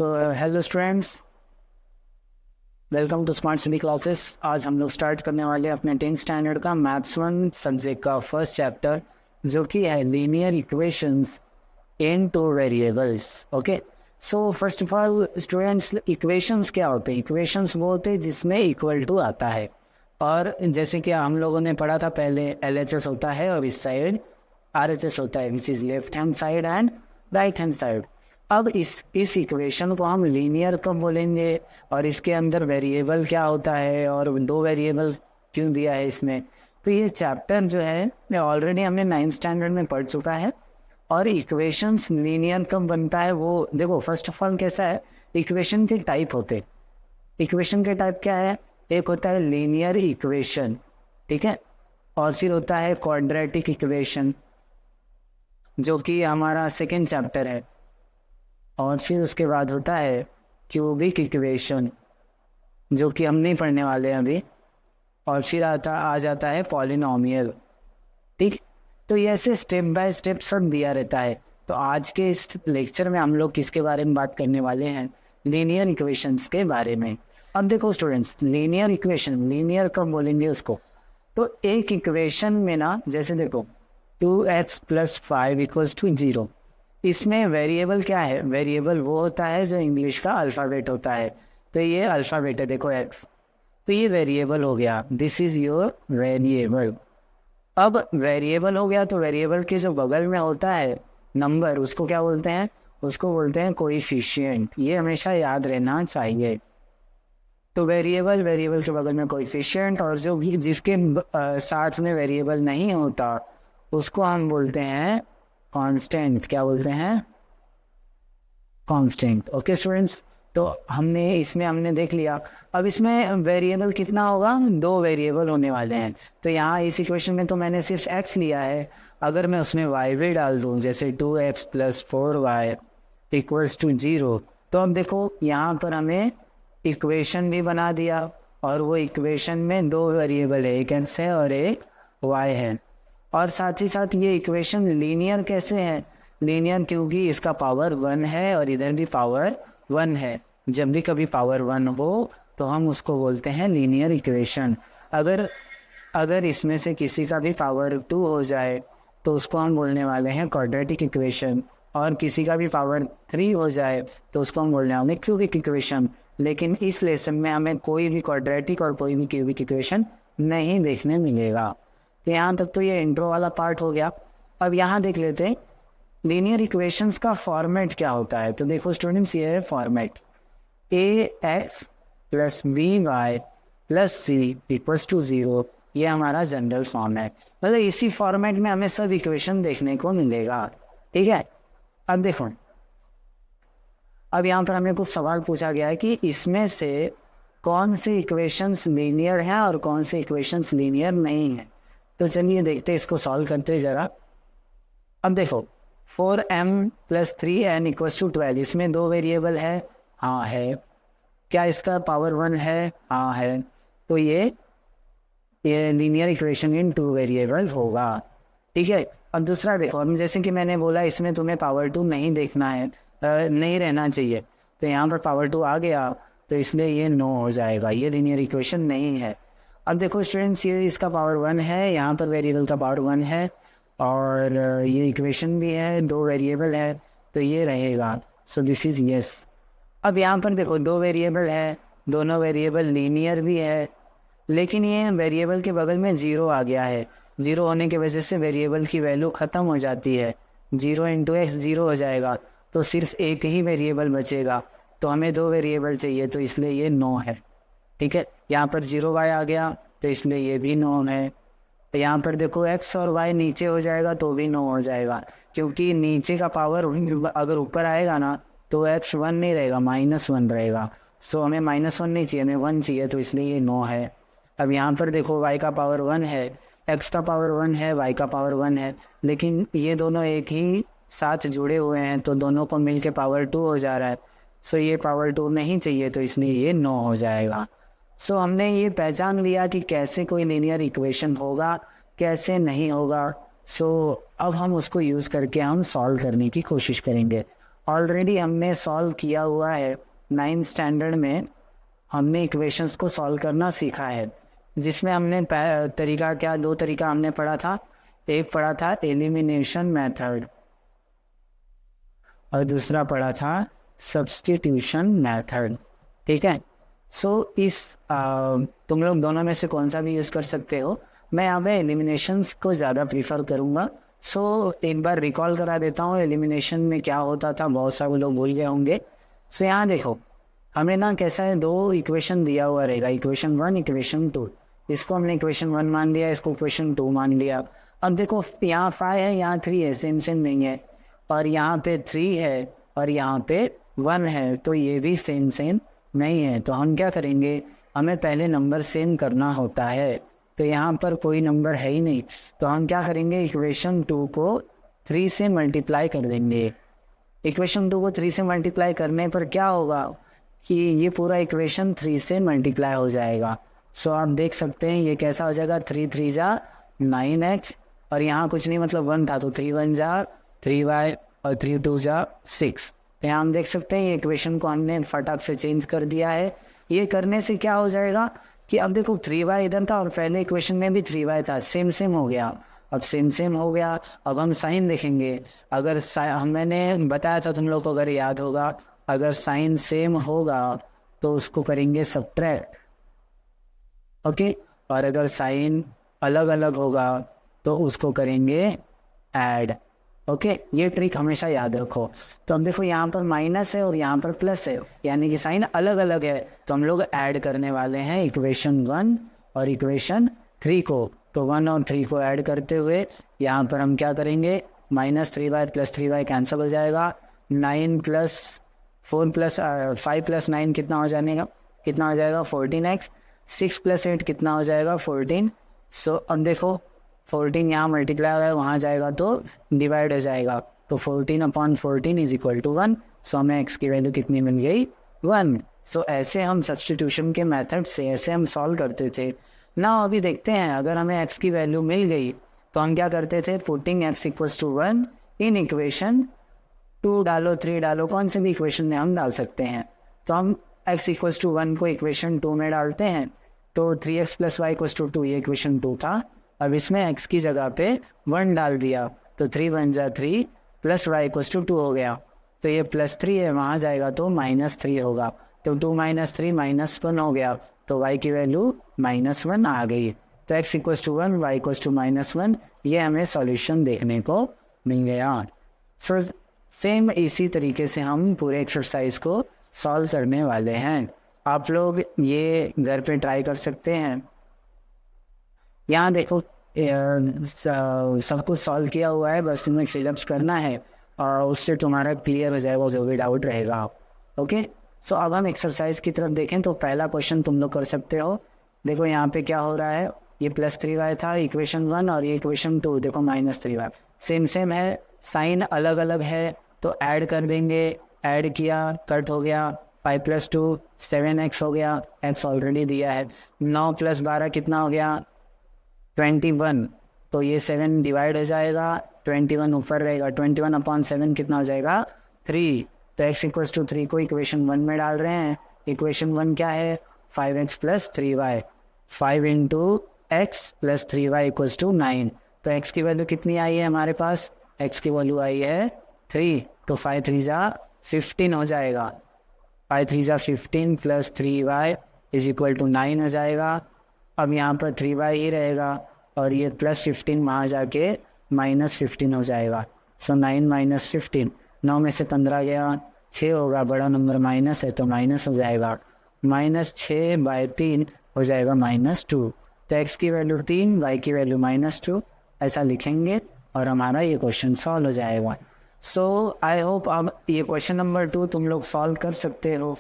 So hello students, welcome to smart study classes. आज हम लोग स्टार्ट करने वाले हैं अपने 10th स्टैंडर्ड का मैथ्स 1 सब्जेक्ट का फर्स्ट चैप्टर, जो कि है linear equations in two variables. Okay, so first of all students, equations क्या होते हैं? इक्वेशंस वो होते हैं जिसमें इक्वल टू आता है, और जैसे कि हम लोगों ने पढ़ा था पहले, LHS होता है और इस साइड RHS होता है, which is left hand side and right hand side. अब इस इक्वेशन को हम लीनियर कब बोलेंगे, और इसके अंदर वेरिएबल क्या होता है, और दो वेरिएबल क्यों दिया है इसमें? तो ये चैप्टर जो है मैं ऑलरेडी हमने 9th स्टैंडर्ड में पढ़ चुका है। और इक्वेशंस लीनियर कब बनता है वो देखो। फर्स्ट ऑफ ऑल कैसा है, इक्वेशन के टाइप होते। इक्वेशन के टाइप क्या है? एक होता है लीनियर इक्वेशन, ठीक है, और फिर होता है क्वाड्रेटिक इक्वेशन, जो कि हमारा सेकेंड चैप्टर है, और फिर उसके बाद होता है क्यूबिक इक्वेशन, जो कि हम नहीं पढ़ने वाले हैं अभी, और फिर आ जाता है पॉलिनोमियल। ठीक, तो ये ऐसे स्टेप बाय स्टेप सब दिया रहता है। तो आज के इस लेक्चर में हम लोग किसके बारे में बात करने वाले हैं? लीनियर इक्वेशंस के बारे में। अब देखो स्टूडेंट्स, लीनियर इक्वेशन, लीनियर कब बोलेंगे उसको? तो एक इक्वेशन में ना, जैसे देखो 2x + 5 = 0, इसमें वेरिएबल क्या है? वेरिएबल वो होता है जो इंग्लिश का अल्फ़ाबेट होता है। तो ये अल्फ़ाबेट है, देखो x, तो ये वेरिएबल हो गया, दिस इज़ योर वेरिएबल। अब वेरिएबल हो गया, तो वेरिएबल के जो बगल में होता है नंबर, उसको क्या बोलते हैं? उसको बोलते हैं कोएफिशिएंट। ये हमेशा याद रहना चाहिए। तो वेरिएबल के बगल में कोएफिशिएंट, और जो भी जिसके साथ में वेरिएबल नहीं होता उसको हम बोलते हैं कांस्टेंट। क्या बोलते हैं? कांस्टेंट। ओके स्टूडेंट्स, तो हमने देख लिया। अब इसमें वेरिएबल कितना होगा? 2 वेरिएबल होने वाले हैं। तो यहाँ इस इक्वेशन में तो मैंने सिर्फ x लिया है। अगर मैं उसमें y भी डाल दूँ, जैसे 2x + 4y = 0, तो अब देखो यहाँ पर हमें इक्वेशन भी बना दिया, और वो इक्वेशन में 2 वेरिएबल है, एक x है और एक y है। और साथ ही साथ ये इक्वेशन लीनियर कैसे है? लीनियर क्योंकि इसका पावर 1 है और इधर भी पावर 1 है। जब भी कभी पावर 1 हो तो हम उसको बोलते हैं लीनियर इक्वेशन। अगर इसमें से किसी का भी पावर 2 हो जाए तो उसको हम बोलने वाले हैं क्वाड्रेटिक इक्वेशन, और किसी का भी पावर 3 हो जाए तो उसको हम बोलने वाले हैं क्यूबिक इक्वेशन। लेकिन इस लेसन में हमें कोई भी क्वाड्रेटिक और कोई भी क्यूबिक इक्वेशन नहीं देखने मिलेगा। तो यहाँ तक तो ये इंट्रो वाला पार्ट हो गया। अब यहाँ देख लेते हैं लीनियर इक्वेशंस का फॉर्मेट क्या होता है। तो देखो स्टूडेंट्स, ये है फॉर्मेट, ax + by + c = 0। ये हमारा जनरल फॉर्म है, मतलब इसी फॉर्मेट में हमें सब इक्वेशन देखने को मिलेगा। ठीक है, अब देखो, अब यहाँ पर हमें कुछ सवाल पूछा गया है कि इसमें से कौन से इक्वेशंस लीनियर हैं और कौन से इक्वेशंस लीनियर नहीं हैं। तो चलिए देखते, इसको सॉल्व करते ज़रा। अब देखो 4m + 3n = 12, इसमें 2 वेरिएबल है। हाँ है। क्या इसका पावर 1 है? हाँ है। तो ये लीनियर इक्वेशन इन 2 वेरिएबल होगा। ठीक है, अब दूसरा देखो, अब जैसे कि मैंने बोला इसमें तुम्हें पावर 2 नहीं देखना है, नहीं रहना चाहिए। तो यहाँ पर पावर 2 आ गया, तो इसलिए ये 9 हो जाएगा, ये लीनियर इक्वेशन नहीं है। अब देखो स्टूडेंट्स, ये इसका पावर 1 है, यहाँ पर वेरिएबल का पावर 1 है, और ये इक्वेशन भी है, 2 वेरिएबल है, तो ये रहेगा। So this is yes. अब यहाँ पर देखो 2 वेरिएबल है, दोनों वेरिएबल लीनियर भी है, लेकिन ये वेरिएबल के बगल में 0 आ गया है। 0 होने की वजह से वेरिएबल की वैल्यू ख़त्म हो जाती है। 0 × x 0 हो जाएगा, तो सिर्फ एक ही वेरिएबल बचेगा। तो हमें 2 वेरिएबल चाहिए, तो इसलिए ये 9 है। ठीक है, यहाँ पर 0y आ गया, तो इसलिए ये भी 9 है। तो यहाँ पर देखो x और y नीचे हो जाएगा तो भी 9 हो जाएगा, क्योंकि नीचे का पावर अगर ऊपर आएगा ना तो x 1 नहीं रहेगा, -1 रहेगा। सो हमें -1 नहीं चाहिए, हमें 1 चाहिए, तो इसलिए ये 9 है। अब यहाँ पर देखो y का पावर 1 है, x का पावर 1 है, y का पावर 1 है, लेकिन ये दोनों एक ही साथ जुड़े हुए हैं, तो दोनों को मिल के पावर 2 हो जा रहा है। सो ये पावर 2 नहीं चाहिए, तो इसलिए ये 9 हो जाएगा। सो हमने ये पहचान लिया कि कैसे कोई लीनियर इक्वेशन होगा, कैसे नहीं होगा। सो अब हम उसको यूज़ करके हम सॉल्व करने की कोशिश करेंगे। ऑलरेडी हमने सॉल्व किया हुआ है 9th स्टैंडर्ड में, हमने इक्वेशंस को सॉल्व करना सीखा है, जिसमें हमने तरीका क्या, 2 तरीका हमने पढ़ा था। एक पढ़ा था एलिमिनेशन मेथड और दूसरा पढ़ा था सब्स्टिट्यूशन मेथड, ठीक है। सो तुम लोग दोनों में से कौन सा भी यूज़ कर सकते हो। मैं यहाँ पे एलिमिनेशंस को ज़्यादा प्रीफर करूँगा। सो एक बार रिकॉल करा देता हूँ एलिमिनेशन में क्या होता था, बहुत सारे लोग भूल गए होंगे। सो यहाँ देखो, हमें ना कैसा है, 2 इक्वेशन दिया हुआ रहेगा, इक्वेशन 1 इक्वेशन 2। इसको हमने इक्वेशन 1 मान लिया, इसको इक्वेशन 2 मान लिया। अब देखो यहाँ 5 है, यहाँ 3 है, सेम सेम नहीं है, और यहाँ पे 3 है और यहाँ पे 1 है, तो ये भी सेम सेम नहीं है। तो हम क्या करेंगे, हमें पहले नंबर सेम करना होता है। तो यहाँ पर कोई नंबर है ही नहीं, तो हम क्या करेंगे, इक्वेशन 2 को 3 से मल्टीप्लाई कर देंगे। इक्वेशन 2 को 3 से मल्टीप्लाई करने पर क्या होगा कि ये पूरा इक्वेशन 3 से मल्टीप्लाई हो जाएगा। सो आप देख सकते हैं ये कैसा हो जाएगा, 3 3 जा 9x, और यहाँ कुछ नहीं मतलब 1 था, तो 3 1 जा 3y और 3 2 जा 6। तो यहाँ हम देख सकते हैं ये इक्वेशन को हमने फटाक से चेंज कर दिया है। ये करने से क्या हो जाएगा कि अब देखो 3y इधर था और पहले इक्वेशन में भी 3y था, सेम सेम हो गया। अब सेम सेम हो गया, अब हम साइन देखेंगे। अगर मैंने बताया था तुम लोग को, अगर याद होगा, अगर साइन सेम होगा तो उसको करेंगे सब्ट्रैक्ट, ओके। और अगर साइन अलग अलग होगा तो उसको करेंगे ऐड, ओके। ये ट्रिक हमेशा याद रखो। तो अब देखो यहाँ पर माइनस है और यहाँ पर प्लस है, यानी कि साइन अलग अलग है, तो हम लोग ऐड करने वाले हैं इक्वेशन 1 और इक्वेशन 3 को। तो 1 और 3 को ऐड करते हुए यहाँ पर हम क्या करेंगे, -3y + 3y कैंसिल हो जाएगा, 9 + 4 + 5 + 9 कितना हो जाएगा 14x, 6 + 8 कितना हो जाएगा 14। सो अब देखो 14 यहाँ मल्टीप्लाई हो रहा है, वहाँ जाएगा तो डिवाइड हो जाएगा, तो 14/14 = 1। सो हमें x की वैल्यू कितनी मिल गई, 1। सो ऐसे हम सब्स्टिट्यूशन के मेथड से ऐसे हम सॉल्व करते थे ना। अभी देखते हैं, अगर हमें x की वैल्यू मिल गई तो हम क्या करते थे, पुटिंग x = 1 इन इक्वेशन 2 डालो 3 डालो, कौन से भी इक्वेशन में हम डाल सकते हैं। तो हम x = 1 को इक्वेशन 2 में डालते हैं, तो 3x + y = 2, ये इक्वेशन 2 था। अब इसमें x की जगह पे 1 डाल दिया, तो 3 1 जा 3 + y = 2 हो गया। तो ये +3 है, वहाँ जाएगा तो -3 होगा, तो 2 - 3 -1 हो गया, तो y की वैल्यू -1 आ गई। तो x = 1 y = -1, ये हमें सॉल्यूशन देखने को मिल गया। सो सेम इसी तरीके से हम पूरे एक्सरसाइज को सॉल्व करने वाले हैं। आप लोग ये घर पे ट्राई कर सकते हैं। यहाँ देखो सब कुछ सॉल्व किया हुआ है, बस तुम्हें फिलअप्स करना है और उससे तुम्हारा क्लियर हो जाएगा जो भी डाउट रहेगा, ओके। सो अब हम एक्सरसाइज की तरफ देखें तो पहला क्वेश्चन तुम लोग कर सकते हो। देखो यहाँ पे क्या हो रहा है, ये +3y था इक्वेशन 1 और ये इक्वेशन 2, देखो -3y सेम सेम है, साइन अलग अलग है, तो ऐड कर देंगे। ऐड किया, कट हो गया, 5 + 2 7x हो गया, x ऑलरेडी दिया है। 9 + 12 कितना हो गया 21, तो ये 7 डिवाइड हो जाएगा, 21 ऊपर रहेगा, 21/7 कितना हो जाएगा 3। तो x = 3 को इक्वेशन 1 में डाल रहे हैं। इक्वेशन 1 क्या है, 5x + 3y, 5 × x + 3y = 9। तो x की वैल्यू कितनी आई है हमारे पास, x की वैल्यू आई है 3, तो 5 3 जा 15 हो जाएगा, 5 3 जा 15 + 3y = 9 हो जाएगा। अब यहाँ पर 3y ही रहेगा और ये +15 वहाँ जाके -15 हो जाएगा। सो 9 - 15, 9 में से 15 गया, 6 होगा, बड़ा नंबर माइनस है तो माइनस हो जाएगा, -6/3 हो जाएगा -2। तो x की वैल्यू 3, y की वैल्यू -2, ऐसा लिखेंगे और हमारा ये क्वेश्चन सॉल्व हो जाएगा। सो आई होप अब ये क्वेश्चन नंबर 2 तुम लोग सॉल्व कर सकते हो।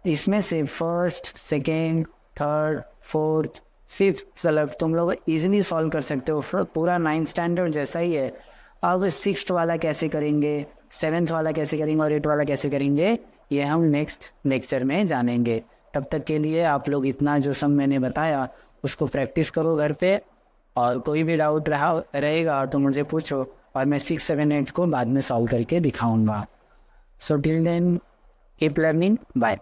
इसमें से first, second, third, fourth, fifth मतलब तुम लोग इजीली सॉल्व कर सकते हो, पूरा 9th स्टैंडर्ड जैसा ही है। अब 6th वाला कैसे करेंगे, 7th वाला कैसे करेंगे और 8th वाला कैसे करेंगे, ये हम नेक्स्ट लेक्चर में जानेंगे। तब तक के लिए आप लोग इतना जो सब मैंने बताया उसको प्रैक्टिस करो घर पे, और कोई भी डाउट रहेगा तो मुझे पूछो और मैं 6 7 8 को बाद में सॉल्व करके दिखाऊंगा। So till then keep learning, bye.